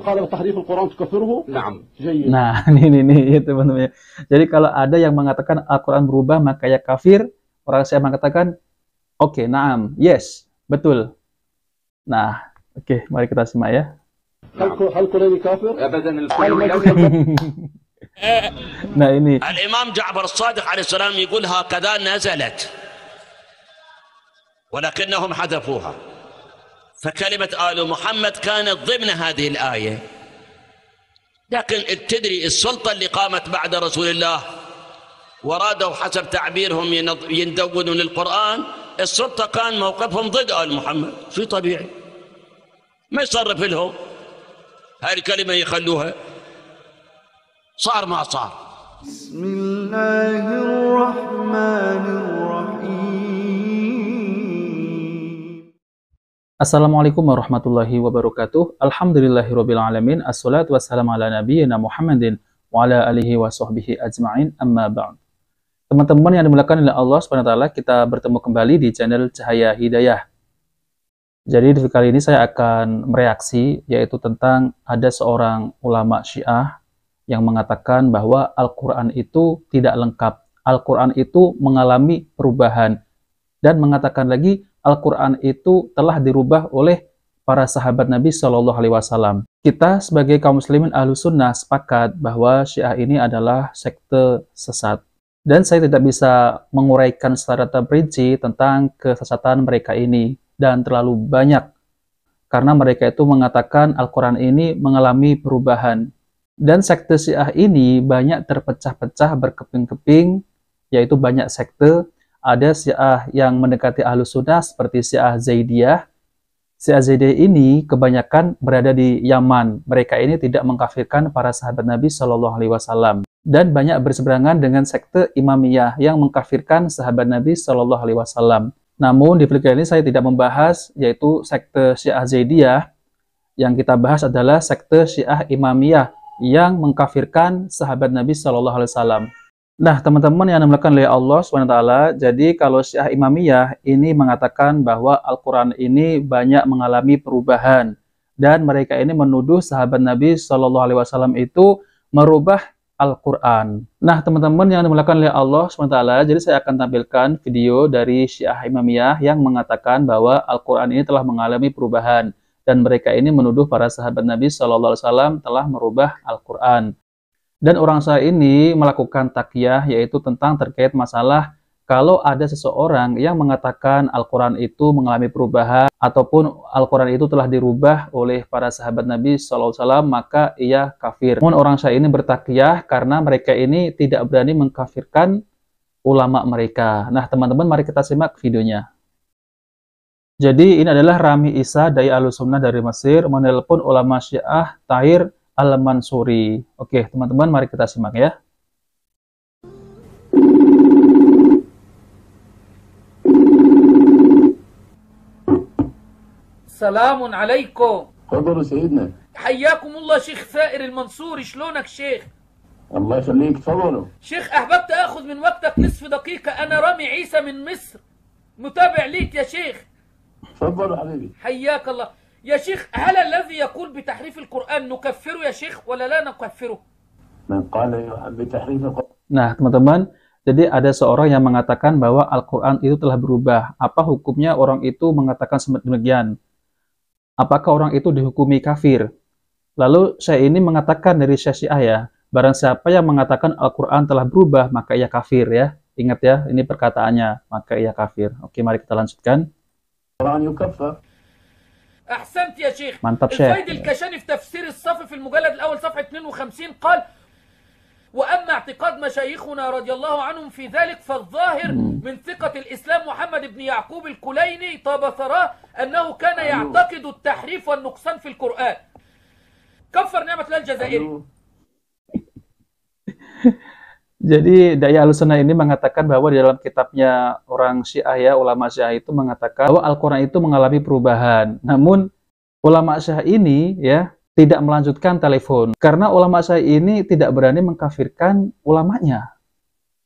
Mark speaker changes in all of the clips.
Speaker 1: قال بتحريف القرآن تكفره؟
Speaker 2: نعم.
Speaker 1: جيد.
Speaker 3: Nah, ini ya teman-teman. Jadi kalau ada yang mengatakan Al-Quran berubah maka ya kafir, orang saya mengatakan oke, naam, yes, betul. Nah, oke, mari kita simak ya.
Speaker 1: هل كليني كافر؟
Speaker 2: أبدا.
Speaker 3: Nah ini
Speaker 4: الإمام جعفر الصادق عليه السلام يقول هكذا نزلت ولكنهم حذفوها، فكلمة آل محمد كانت ضمن هذه الآية. لكن تدري السلطة اللي قامت بعد رسول الله ورادوا حسب تعبيرهم يندونوا للقرآن، السلطة كان موقفهم ضد آل محمد، شيء طبيعي ما يصرف لهم هاي الكلمة يخلوها، صار ما صار.
Speaker 5: بسم الله الرحمن الرحيم.
Speaker 3: Assalamualaikum warahmatullahi wabarakatuh. Alhamdulillahirabbil alamin. Assalatu wassalamu ala nabiyyina Muhammadin wa ala alihi wa sahbihi ajma'in. Amma ba'd. Teman-teman yang dimuliakan oleh Allah Subhanahu wa taala, kita bertemu kembali di channel Cahaya Hidayah. Jadi di kali ini saya akan mereaksi, yaitu tentang ada seorang ulama Syiah yang mengatakan bahwa Al-Quran itu tidak lengkap. Al-Quran itu mengalami perubahan. Dan mengatakan lagi, Al-Quran itu telah dirubah oleh para sahabat Nabi Shallallahu Alaihi Wasallam. Kita sebagai kaum muslimin Ahlus Sunnah sepakat bahwa Syiah ini adalah sekte sesat. Dan saya tidak bisa menguraikan secara terperinci tentang kesesatan mereka ini. Dan terlalu banyak. Karena mereka itu mengatakan Al-Quran ini mengalami perubahan. Dan sekte Syiah ini banyak terpecah-pecah berkeping-keping, yaitu banyak sekte. Ada Syiah yang mendekati Ahlus Sunnah seperti Syiah Zaidiyah. Syiah Zaidiyah ini kebanyakan berada di Yaman. Mereka ini tidak mengkafirkan para sahabat Nabi Shallallahu Alaihi Wasallam. Dan banyak berseberangan dengan sekte Imamiyah yang mengkafirkan sahabat Nabi Shallallahu Alaihi Wasallam. Namun di video kali ini saya tidak membahas yaitu sekte Syiah Zaidiyah. Yang kita bahas adalah sekte Syiah Imamiyah yang mengkafirkan sahabat Nabi Shallallahu Alaihi Wasallam. Nah, teman-teman yang dimuliakan oleh Allah SWT, jadi kalau Syiah Imamiyah ini mengatakan bahwa Al-Quran ini banyak mengalami perubahan dan mereka ini menuduh sahabat Nabi Shallallahu Alaihi Wasallam itu merubah Al-Quran. Nah, teman-teman yang dimuliakan oleh Allah SWT, jadi saya akan tampilkan video dari Syiah Imamiyah yang mengatakan bahwa Al-Quran ini telah mengalami perubahan dan mereka ini menuduh para sahabat Nabi Shallallahu Alaihi Wasallam telah merubah Al-Quran. Dan orang saya ini melakukan takyah, yaitu tentang terkait masalah kalau ada seseorang yang mengatakan Al-Quran itu mengalami perubahan ataupun Al-Quran itu telah dirubah oleh para sahabat Nabi SAW, maka ia kafir. Namun orang saya ini bertakyah karena mereka ini tidak berani mengkafirkan ulama mereka. Nah teman-teman, mari kita simak videonya. Jadi ini adalah Rami Isa, dai Ahlus Sunnah dari Mesir, menelpon ulama Syiah Tahir Al-Mansuri. Oke, teman-teman, mari kita simak ya.
Speaker 6: سلام عليكم.
Speaker 1: تفضلوا سيدنا.
Speaker 6: حياكم الله شيخ ثائر المنصوري، شلونك شيخ؟
Speaker 1: الله يخليك، تفضلوا.
Speaker 6: شيخ أحببت أخذ من وقتك نصف دقيقة، أنا رامي عيسى من مصر، متابع ليك يا شيخ.
Speaker 1: تفضلوا حبيبي.
Speaker 6: حياك الله يا شيخ. هل الذي يقول بتحريف القرآن نكفره يا شيخ ولا لا نكفره؟
Speaker 1: من قال بتحريف القرآن.
Speaker 3: Nah, teman-teman, jadi ada seorang yang mengatakan bahwa Al-Quran itu telah berubah. Apa hukumnya orang itu mengatakan demikian? Apakah orang itu dihukumi kafir? Lalu saya ini mengatakan dari Syiah ya, barang siapa yang mengatakan Al-Quran telah berubah, maka ia kafir ya. Ingat ya, ini perkataannya, maka ia kafir. Oke, mari kita lanjutkan.
Speaker 1: القرآن يكفر.
Speaker 6: أحسنت يا شيخ.
Speaker 3: Mantap, Syekh.
Speaker 6: الفيد الكشاني في تفسير الصف في المجلد الأول صفحة 52 قال: وأما اعتقاد مشايخنا رضي الله عنهم في ذلك فالظاهر من ثقة الإسلام محمد بن يعقوب الكليني طاب ثراه أنه كان يعتقد التحريف والنقصان في القرآن. كفر نعمة الله الجزائري.
Speaker 3: Jadi dai Ahlus Sunnah ini mengatakan bahwa di dalam kitabnya orang Syiah ya, ulama Syiah itu mengatakan bahwa Al-Quran itu mengalami perubahan. Namun ulama Syiah ini ya tidak melanjutkan telepon karena ulama Syiah ini tidak berani mengkafirkan ulamanya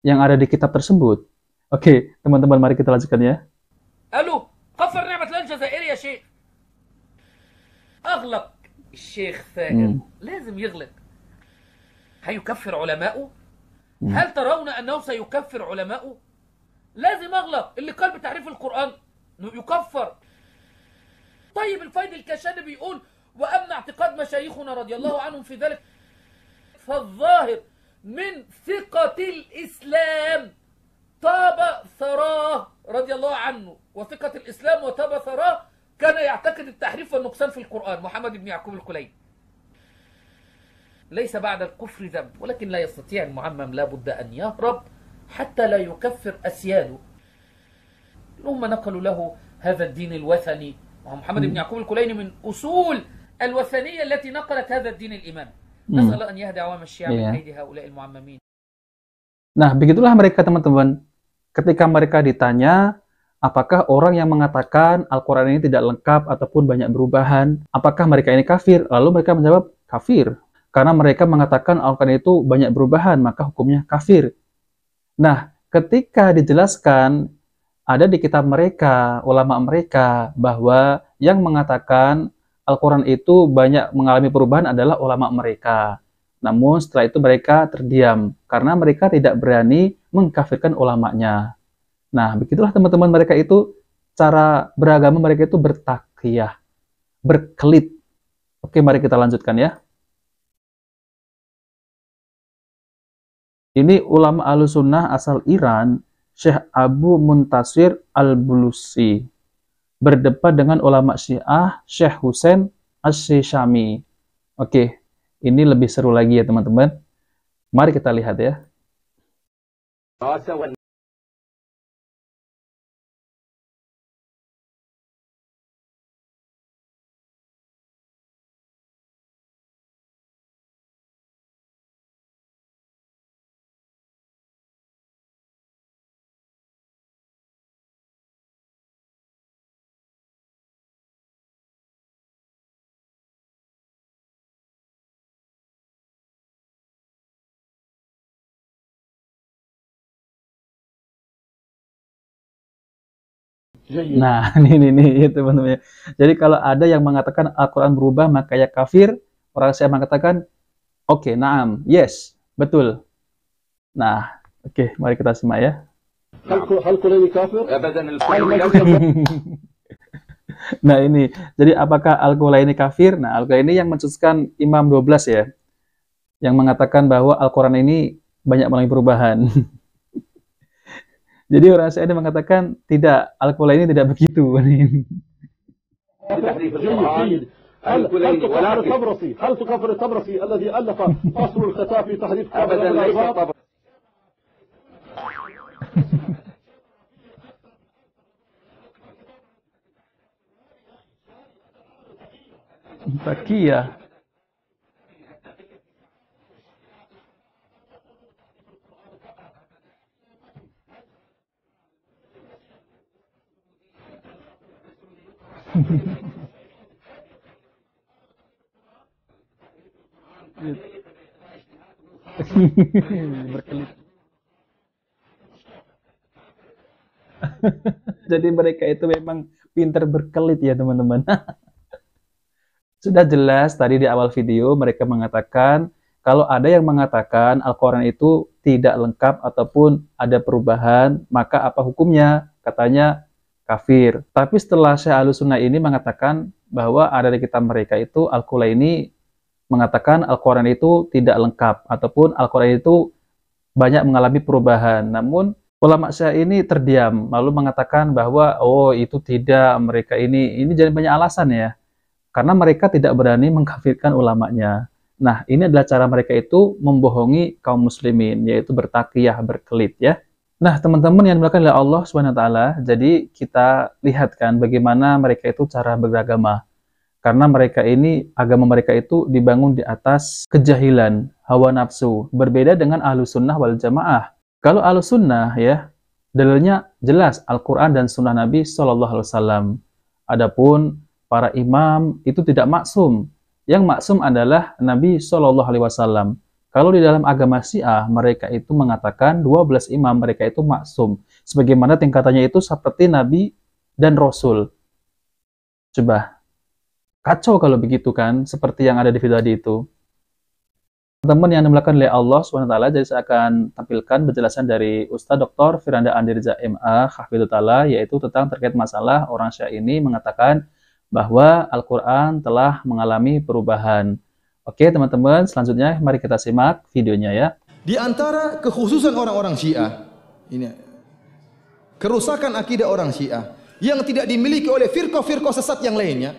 Speaker 3: yang ada di kitab tersebut. Oke, teman-teman, mari kita lanjutkan ya.
Speaker 6: ألو كفر نعمة الله الجزائري يا شيخ. أغلق الشيخ ثائر لازم يغلق. هيكفر علماؤه؟ هل ترون أنه سيكفر علماؤه؟ لازم أغلق. اللي قال بتحريف القرآن يكفر. طيب الفايد الكشاني بيقول وأما اعتقاد مشايخنا رضي الله عنهم في ذلك فالظاهر من ثقة الإسلام طاب ثراه رضي الله عنه، وثقة الإسلام وطاب ثراه كان يعتقد التحريف والنقصان في القرآن محمد بن يعقوب الكليني. ليس بعد الكفر ذنب، ولكن لا يستطيع المعمم لا بد أن يهرب حتى لا يكفر أسياده. هم نقلوا له هذا الدين الوثني، ومحمد بن يعقوب الكليني من أصول الوثنية التي نقلت هذا الدين الإمام. نسأل الله أن يهدي عوام الشيعة من أيدي هؤلاء المعممين.
Speaker 3: Nah, begitulah mereka teman-teman. Ketika mereka ditanya, apakah orang yang mengatakan Al-Quran ini tidak lengkap ataupun banyak berubahan, apakah mereka ini kafir? Lalu mereka menjawab, kafir. Karena mereka mengatakan Al-Quran itu banyak berubahan, maka hukumnya kafir. Nah, ketika dijelaskan, ada di kitab mereka, ulama mereka, bahwa yang mengatakan Al-Quran itu banyak mengalami perubahan adalah ulama mereka. Namun setelah itu mereka terdiam, karena mereka tidak berani mengkafirkan ulamanya. Nah, begitulah teman-teman, mereka itu, cara beragama mereka itu bertakiyah, berkelit. Oke, mari kita lanjutkan ya. Ini ulama Ahlussunnah asal Iran, Syekh Abu Muntasir Al-Bulusi, berdebat dengan ulama Syiah, Syekh Husain Asy-Syami. Oke, ini lebih seru lagi ya teman-teman. Mari kita lihat ya. Nah, ini teman-teman. Jadi kalau ada yang mengatakan Al-Quran berubah maka ya kafir, orang saya mengatakan, oke, naam, yes, betul. Nah, oke, mari kita simak ya. Nah ini, jadi apakah Al-Kulaini kafir? Nah, Al-Kulaini yang mencetuskan Imam 12 ya, yang mengatakan bahwa Al-Quran ini banyak mengalami perubahan. Jadi orang Syiah mengatakan tidak, Al-Kulaini tidak begitu.
Speaker 2: هل تكفر الطبرسي؟ هل تكفر الطبرسي الذي ألف أصل الخطاب في تحريف أبدا ليس طبرسي.
Speaker 3: Takiyah. Berkelit. Jadi mereka itu memang pintar berkelit ya teman-teman. Sudah jelas tadi di awal video mereka mengatakan kalau ada yang mengatakan Al-Quran itu tidak lengkap ataupun ada perubahan, maka apa hukumnya? Katanya kafir. Tapi setelah Syekh Ahlussunnah ini mengatakan bahwa ada di kitab mereka itu Al-Kulaini mengatakan Al-Quran itu tidak lengkap ataupun Al-Quran itu banyak mengalami perubahan. Namun ulama Syiah ini terdiam lalu mengatakan bahwa oh itu tidak, mereka ini jadi banyak alasan ya. Karena mereka tidak berani mengkafirkan ulamanya. Nah, ini adalah cara mereka itu membohongi kaum muslimin, yaitu bertakiyah, berkelit ya. Nah, teman-teman yang dimuliakan oleh Allah SWT, jadi kita lihat kan bagaimana mereka itu cara beragama. Karena mereka ini, agama mereka itu dibangun di atas kejahilan, hawa nafsu. Berbeda dengan Ahlussunnah wal Jamaah. Kalau Ahlussunnah ya, dalilnya jelas Al-Quran dan Sunnah Nabi SAW. Adapun para imam itu tidak maksum. Yang maksum adalah Nabi SAW. Kalau di dalam agama Syiah, mereka itu mengatakan 12 imam mereka itu maksum. Sebagaimana tingkatannya itu seperti Nabi dan Rasul. Coba. kacau kalau begitu kan, seperti yang ada di video tadi itu. Teman-teman yang dimuliakan oleh Allah SWT, jadi saya akan tampilkan penjelasan dari Ustadz Dr. Firanda Andirja MA Hafidhullah Ta'ala, yaitu tentang terkait masalah orang Syiah ini mengatakan bahwa Al-Quran telah mengalami perubahan. Oke teman-teman, selanjutnya mari kita simak videonya ya.
Speaker 7: Di antara kekhususan orang-orang Syiah, ini kerusakan akidah orang Syiah yang tidak dimiliki oleh firqah-firqah sesat yang lainnya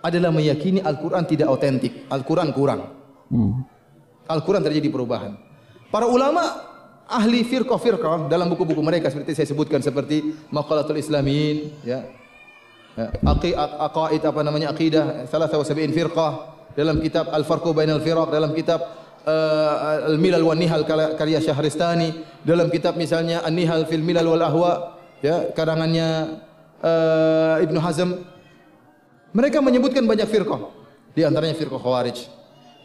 Speaker 7: adalah meyakini Al-Quran tidak otentik, Al-Quran kurang. Al-Quran terjadi perubahan. Para ulama ahli firqah-firqah dalam buku-buku mereka seperti saya sebutkan, seperti Maqalatul Islamin, ya, aqaid apa namanya, aqidah 73 firqah, dalam kitab Al-Farqu Bainal Firaq, dalam kitab Al-Milal wan Nihal karya Syahristani, dalam kitab misalnya An-Nihal fil Milal wal Ahwa, ya, karangannya Ibnu Hazm. Mereka menyebutkan banyak firqah, di antaranya firqah Khawarij,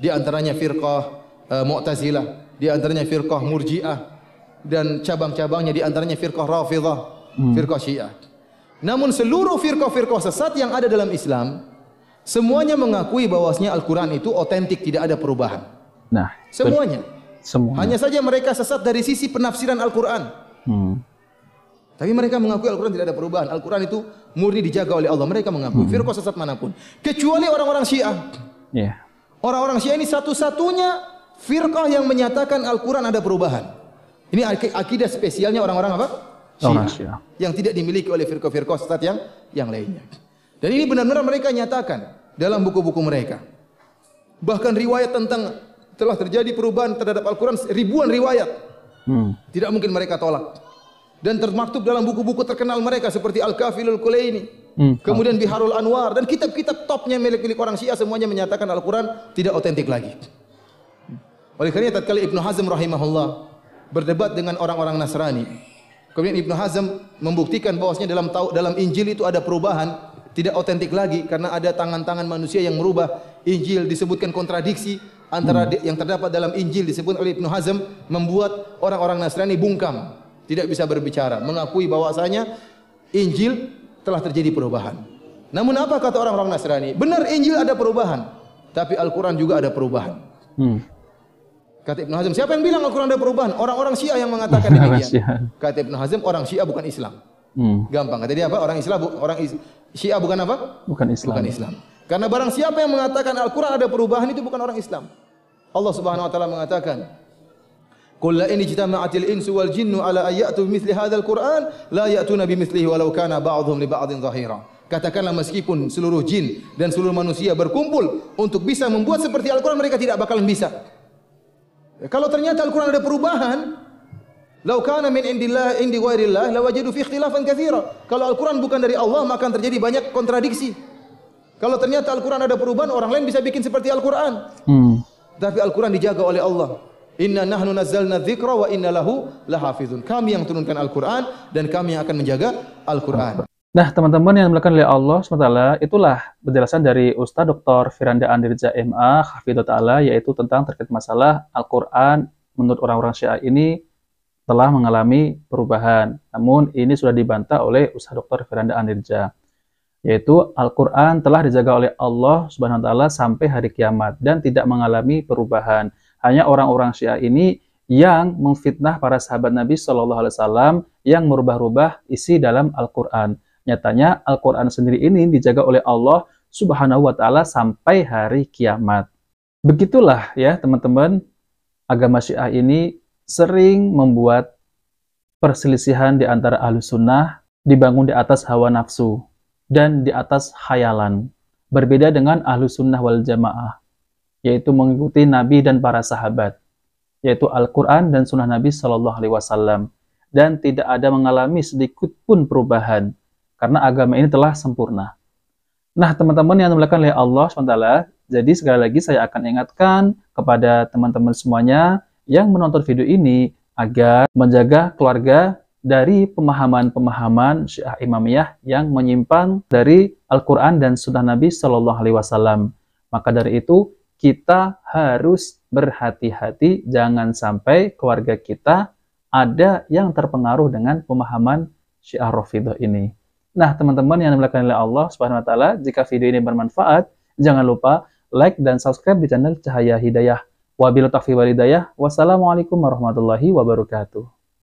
Speaker 7: di antaranya firqah Mu'tazilah, di antaranya firqah Murji'ah, dan cabang-cabangnya di antaranya firqah Rafidhah, firqah Syiah. Namun seluruh firqah-firqah sesat yang ada dalam Islam semuanya mengakui bahwasanya Al-Quran itu otentik, tidak ada perubahan.
Speaker 3: Nah,
Speaker 7: semuanya.
Speaker 3: Semuanya.
Speaker 7: Hanya saja mereka sesat dari sisi penafsiran Al-Quran. Tapi mereka mengakui Al-Quran tidak ada perubahan. Al-Quran itu murni dijaga oleh Allah. Mereka mengakui. Firqah sesat manapun. Kecuali orang-orang Syiah.
Speaker 3: Yeah.
Speaker 7: Orang-orang Syiah ini satu-satunya firqah yang menyatakan Al-Quran ada perubahan. Ini akidah spesialnya orang-orang apa? Syiah. Yang tidak dimiliki oleh firqah-firqah sesat yang lainnya. Dan ini benar-benar mereka nyatakan dalam buku-buku mereka. Bahkan riwayat tentang telah terjadi perubahan terhadap Al-Quran, ribuan riwayat. Tidak mungkin mereka tolak. Dan termaktub dalam buku-buku terkenal mereka seperti Al-Kafilul Kulaini, kemudian Biharul Anwar, dan kitab-kitab topnya milik-milik orang Syiah semuanya menyatakan Al-Quran tidak otentik lagi. Oleh karena tatkala Ibnu Hazm rahimahullah berdebat dengan orang-orang Nasrani, kemudian Ibnu Hazm membuktikan bahwasanya dalam Injil itu ada perubahan, tidak otentik lagi karena ada tangan-tangan manusia yang merubah Injil. Disebutkan kontradiksi antara yang terdapat dalam Injil disebut oleh Ibnu Hazm, membuat orang-orang Nasrani bungkam, tidak bisa berbicara, mengakui bahwasanya Injil telah terjadi perubahan. Namun apa kata orang-orang Nasrani? Benar, Injil ada perubahan, tapi Al-Quran juga ada perubahan. Kata Ibnu Hazm, siapa yang bilang Al-Quran ada perubahan? Orang-orang Syiah yang mengatakan demikian. Kata Ibnu Hazm, orang Syiah bukan Islam. Gampang. Kata dia apa? Orang Syiah bukan apa? Bukan Islam. Karena barang siapa yang mengatakan Al-Quran ada perubahan, itu bukan orang Islam. Allah Subhanahu wa taala mengatakan, "Qul la in ijtama'atil insu wal jinnu ala ayatu bimithli hadzal Qur'an la ya'tuna bimithlihi walau kana ba'dhum li ba'dhin dhahira." Katakanlah, meskipun seluruh jin dan seluruh manusia berkumpul untuk bisa membuat seperti Al-Quran, mereka tidak bakalan bisa. Kalau ternyata Al-Quran ada perubahan, "Lau kana min indillah indi ghairillah lawajadu fi ikhtilafan katsira." Kalau Al-Quran bukan dari Allah, maka akan terjadi banyak kontradiksi. Kalau ternyata Al-Quran ada perubahan, orang lain bisa bikin seperti Al-Quran. Tapi Al-Quran dijaga oleh Allah. Inna nahnu nazzalna dzikra wa inna lahu lahafizun. Kami yang turunkan Al-Quran dan kami yang akan menjaga Al-Quran.
Speaker 3: Nah, teman-teman yang dimuliakan oleh Allah SWT, itulah penjelasan dari Ustadz Dr. Firanda Andirja MA Hafidhullah Ta'ala, yaitu tentang terkait masalah Al-Quran menurut orang-orang Syiah ini telah mengalami perubahan. Namun ini sudah dibantah oleh Ustadz Dr. Firanda Andirja, yaitu Al-Quran telah dijaga oleh Allah Subhanahu wa Ta'ala sampai hari kiamat dan tidak mengalami perubahan. Hanya orang-orang Syiah ini yang memfitnah para sahabat Nabi Shallallahu Alaihi Wasallam yang merubah-rubah isi dalam Al-Quran. Nyatanya Al-Quran sendiri ini dijaga oleh Allah Subhanahu wa Ta'ala sampai hari kiamat. Begitulah ya teman-teman, agama Syiah ini sering membuat perselisihan di antara Ahlus Sunnah, dibangun di atas hawa nafsu dan di atas khayalan. Berbeda dengan Ahlus Sunnah wal Jamaah, yaitu mengikuti Nabi dan para sahabat, yaitu Al-Quran dan Sunnah Nabi Shallallahu Alaihi Wasallam, dan tidak ada mengalami sedikit pun perubahan karena agama ini telah sempurna. Nah, teman-teman yang dimuliakan oleh Allah SWT, jadi sekali lagi saya akan ingatkan kepada teman-teman semuanya yang menonton video ini agar menjaga keluarga dari pemahaman-pemahaman Syiah Imamiyah yang menyimpang dari Al-Quran dan Sunnah Nabi Shallallahu Alaihi Wasallam. Maka dari itu kita harus berhati-hati jangan sampai keluarga kita ada yang terpengaruh dengan pemahaman Syiah Rafidhah ini. Nah, teman-teman yang dimuliakan oleh Allah Subhanahu wa Ta'ala, jika video ini bermanfaat, Jangan lupa like dan subscribe di channel Cahaya Hidayah. Wabillahi taufiq wal hidayah. Wassalamualaikum warahmatullahi wabarakatuh.